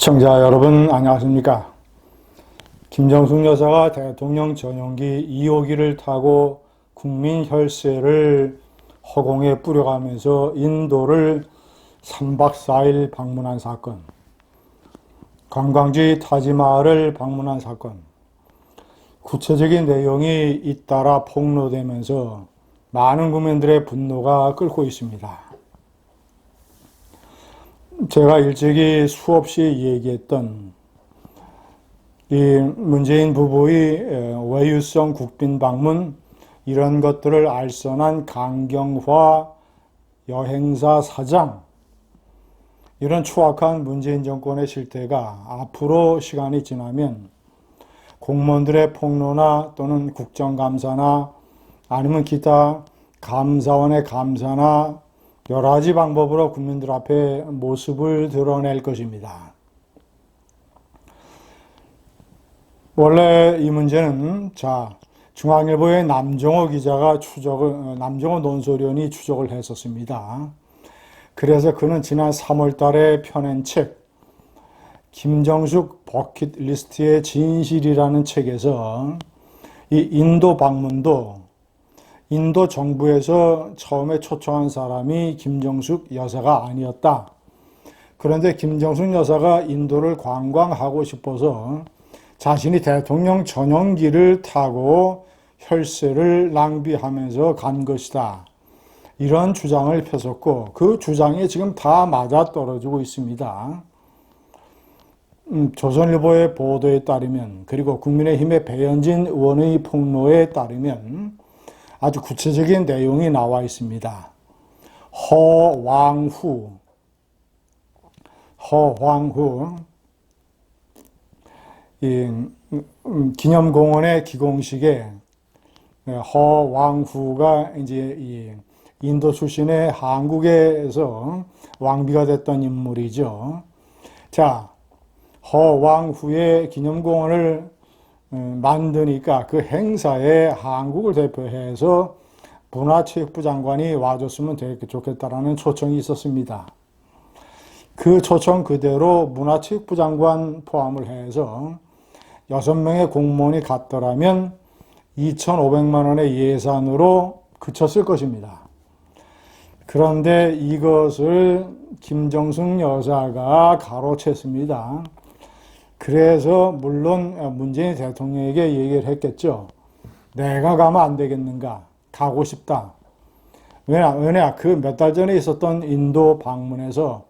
시청자 여러분 안녕하십니까? 김정숙 여사가 대통령 전용기 2호기를 타고 국민 혈세를 허공에 뿌려가면서 인도를 3박 4일 방문한 사건, 관광지 타지마할을 방문한 사건, 구체적인 내용이 잇따라 폭로되면서 많은 국민들의 분노가 끓고 있습니다. 제가 일찍이 수없이 얘기했던 이 문재인 부부의 외유성 국빈 방문, 이런 것들을 알선한 강경화 여행사 사장, 이런 추악한 문재인 정권의 실태가 앞으로 시간이 지나면 공무원들의 폭로나 또는 국정감사나 아니면 기타 감사원의 감사나 여러 가지 방법으로 국민들 앞에 모습을 드러낼 것입니다. 원래 이 문제는 중앙일보의 남정호 기자가 남정호 논설위원이 추적을 했었습니다. 그래서 그는 지난 3월 달에 펴낸 책, 김정숙 버킷리스트의 진실이라는 책에서 이 인도 방문도 인도 정부에서 처음에 초청한 사람이 김정숙 여사가 아니었다. 그런데 김정숙 여사가 인도를 관광하고 싶어서 자신이 대통령 전용기를 타고 혈세를 낭비하면서 간 것이다. 이런 주장을 펴섰고 그 주장이 지금 다 맞아떨어지고 있습니다. 조선일보의 보도에 따르면, 그리고 국민의힘의 배현진 의원의 폭로에 따르면 아주 구체적인 내용이 나와 있습니다. 허왕후 기념공원의 기공식에 허왕후가 이제 이 인도 출신의 한국에서 왕비가 됐던 인물이죠. 자, 허왕후의 기념공원을 만드니까 그 행사에 한국을 대표해서 문화체육부 장관이 와줬으면 되게 좋겠다라는 초청이 있었습니다. 그 초청 그대로 문화체육부 장관 포함을 해서 6명의 공무원이 갔더라면 2,500만 원의 예산으로 그쳤을 것입니다. 그런데 이것을 김정숙 여사가 가로챘습니다. 그래서 물론 문재인 대통령에게 얘기를 했겠죠. 내가 가면 안 되겠는가? 가고 싶다. 왜냐? 그 몇 달 전에 있었던 인도 방문에서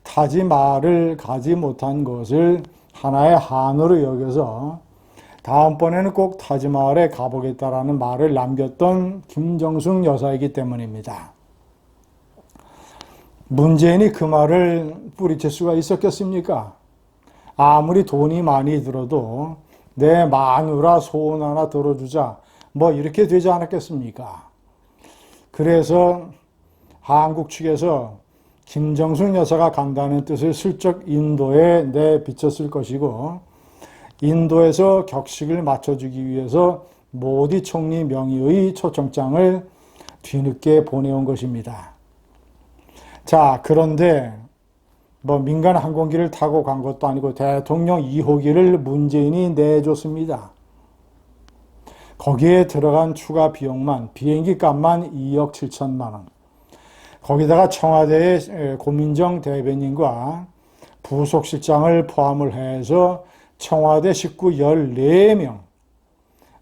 타지마할을 가지 못한 것을 하나의 한으로 여겨서 다음번에는 꼭 타지마할에 가보겠다라는 말을 남겼던 김정숙 여사이기 때문입니다. 문재인이 그 말을 뿌리칠 수가 있었겠습니까? 아무리 돈이 많이 들어도 내 마누라 소원 하나 들어주자, 뭐 이렇게 되지 않았겠습니까? 그래서 한국 측에서 김정숙 여사가 간다는 뜻을 슬쩍 인도에 내비쳤을 것이고, 인도에서 격식을 맞춰주기 위해서 모디 총리 명의의 초청장을 뒤늦게 보내온 것입니다. 자, 그런데 민간 항공기를 타고 간 것도 아니고 대통령 2호기를 문재인이 내줬습니다. 거기에 들어간 추가 비용만, 비행기 값만 2억 7천만 원. 거기다가 청와대의 고민정 대변인과 부속실장을 포함을 해서 청와대 식구 14명,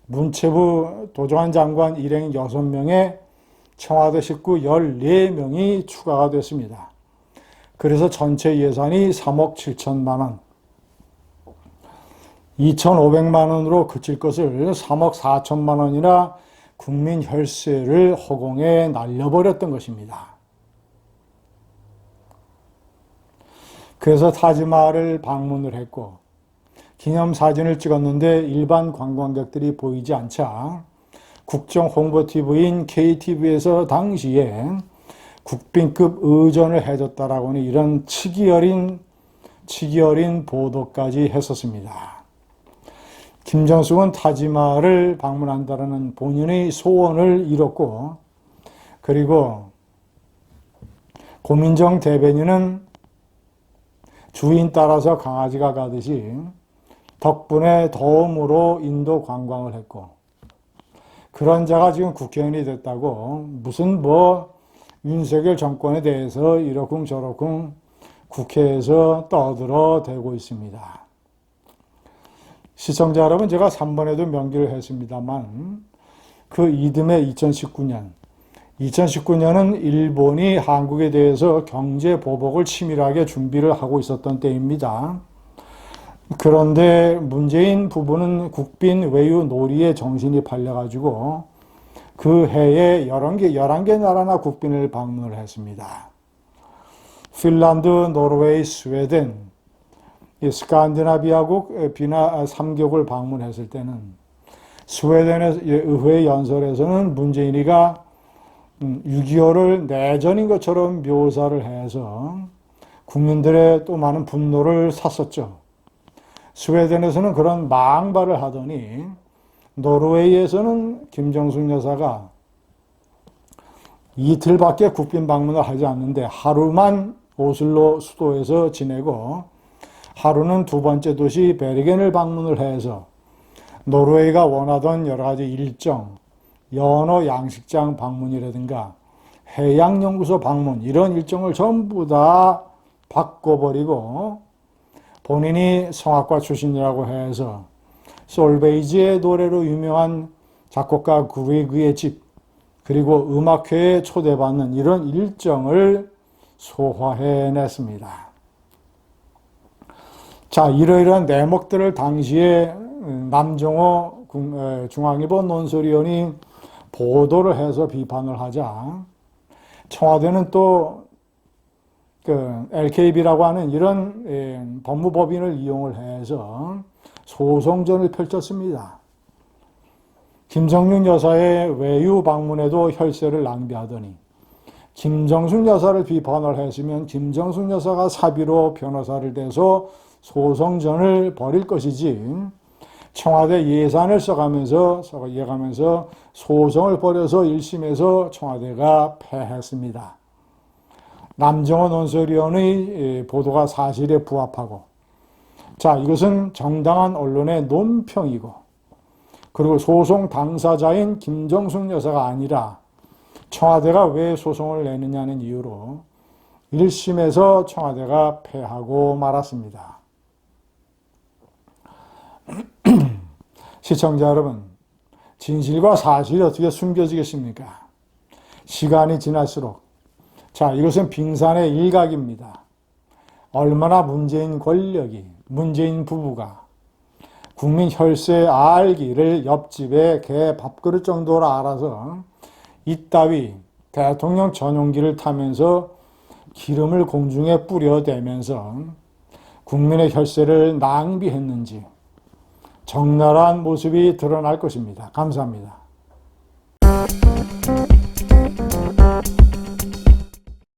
문체부 도정환 장관 일행 6명에 청와대 식구 14명이 추가가 됐습니다. 그래서 전체 예산이 3억 7천만 원, 2,500만 원으로 그칠 것을 3억 4천만 원이나 국민 혈세를 허공에 날려버렸던 것입니다. 그래서 타지마할을 방문을 했고 기념사진을 찍었는데 일반 관광객들이 보이지 않자 국정홍보TV인 KTV에서 당시에 국빈급 의전을 해줬다라고는 이런 치기 어린 보도까지 했었습니다. 김정숙은 타지마할을 방문한다는 본인의 소원을 이뤘고, 그리고 고민정 대변인은 주인 따라서 강아지가 가듯이 덕분에 도움으로 인도 관광을 했고, 그런 자가 지금 국회의원이 됐다고 무슨 윤석열 정권에 대해서 이러쿵 저러쿵 국회에서 떠들어대고 있습니다. 시청자 여러분, 제가 3번에도 명기를 했습니다만 그 이듬해 2019년은 일본이 한국에 대해서 경제 보복을 치밀하게 준비를 하고 있었던 때입니다. 그런데 문재인 부부는 국빈 외유 놀이에 정신이 팔려가지고 그 해에 11개 나라나 국빈을 방문을 했습니다. 핀란드, 노르웨이, 스웨덴, 스칸디나비아국, 비나 3개국을 방문했을 때는 스웨덴의 의회 연설에서는 문재인이가 6.25를 내전인 것처럼 묘사를 해서 국민들의 또 많은 분노를 샀었죠. 스웨덴에서는 그런 망발을 하더니 노르웨이에서는 김정숙 여사가 이틀밖에 국빈 방문을 하지 않는데 하루만 오슬로 수도에서 지내고 하루는 두 번째 도시 베르겐을 방문을 해서 노르웨이가 원하던 여러 가지 일정, 연어 양식장 방문이라든가 해양연구소 방문 이런 일정을 전부 다 바꿔버리고 본인이 성악가 출신이라고 해서 솔베이지의 노래로 유명한 작곡가 그리그의 집 그리고 음악회에 초대받는 이런 일정을 소화해냈습니다. 자, 이러이러한 내목들을 당시에 남정호 중앙일보 논설위원이 보도를 해서 비판을 하자 청와대는 또 LKB라고 하는 이런 법무법인을 이용을 해서 소송전을 펼쳤습니다. 김정숙 여사의 외유 방문에도 혈세를 낭비하더니 김정숙 여사를 비판을 했으면 김정숙 여사가 사비로 변호사를 대서 소송전을 벌일 것이지 청와대 예산을 써가면서 소송을 벌여서 1심에서 청와대가 패했습니다. 남정호 논설위원의 보도가 사실에 부합하고 자, 이것은 정당한 언론의 논평이고 그리고 소송 당사자인 김정숙 여사가 아니라 청와대가 왜 소송을 내느냐는 이유로 1심에서 청와대가 패하고 말았습니다. 시청자 여러분, 진실과 사실이 어떻게 숨겨지겠습니까? 시간이 지날수록 자, 이것은 빙산의 일각입니다. 얼마나 문재인 권력이, 문재인 부부가 국민 혈세 알기를 옆집에 개 밥그릇 정도로 알아서 이따위 대통령 전용기를 타면서 기름을 공중에 뿌려대면서 국민의 혈세를 낭비했는지 적나라한 모습이 드러날 것입니다. 감사합니다.